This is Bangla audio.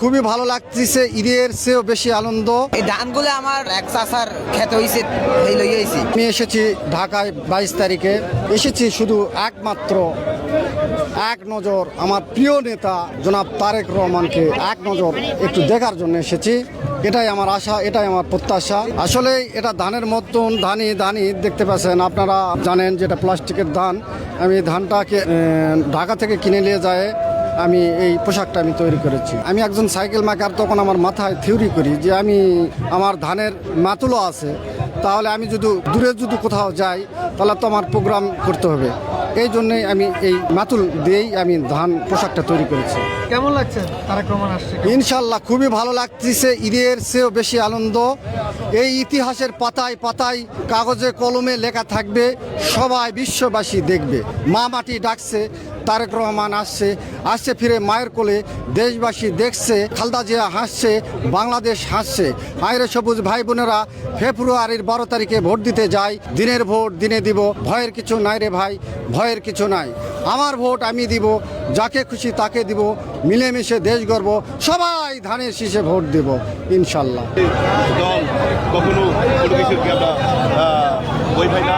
খুবই ভালো লাগতেছে, ঈদের চেয়েও বেশি আনন্দ। এই ধানগুলো আমার এক চাষার খেতে হয়েছে, এই লইয়েছি। আমি এসেছি ঢাকায় 22 তারিখে, এসেছি শুধু একমাত্র এক নজর আমার প্রিয় নেতা জনাব তারেক রহমানকে এক নজর একটু দেখার জন্য এসেছি। এটাই আমার আশা, এটাই আমার প্রত্যাশা। আসলে এটা ধানের মতন ধানি দেখতে পাচ্ছেন, আপনারা জানেন যেটা প্লাস্টিকের ধান। আমি ধানটাকে ঢাকা থেকে কিনে নিয়ে যায় আমি এই পোশাকটা আমি তৈরি করেছি। আমি একজন সাইকেল মেকার, তখন আমার মাথায় থিওরি করি যে আমি আমার ধানের মাতুলো আছে, তাহলে আমি যদি দূরে কোথাও যাই তাহলে তো আমার প্রোগ্রাম করতে হবে। এই জন্যই আমি এই মাতুল দিয়েই আমি ধান পোশাকটা তৈরি করেছি। কেমন লাগছে তারেক রহমান আসছে? ইনশাল্লাহ খুবই ভালো লাগতেছে, ঈদের চেয়েও বেশি আনন্দ। এই ইতিহাসের পাতায় পাতায় কাগজে কলমে লেখা থাকবে, সবাই বিশ্ববাসী দেখবে। মা মাটি ডাকছে, তারেক রহমান আসছে ফিরে মায়ের কোলে। দেশবাসী দেখছে, খালেদা জিয়া হাসছে, বাংলাদেশ হাসছে। আইরে সবুজ ভাই বোনেরা, ফেব্রুয়ারির 12 তারিখে ভোট দিতে যাই। দিনের ভোট দিনে দিব, ভয়ের কিছু নাই রে ভাই, ভয়ের কিছু নাই। আমার ভোট আমি দিব, যাকে খুশি তাকে দিব, মিলেমিশে দেশ গর্ব, সবাই ধানের শীষে ভোট দেব ইনশাল্লাহ। দল কখনো কোনো কিছুর কি আমরা ওই ভাই না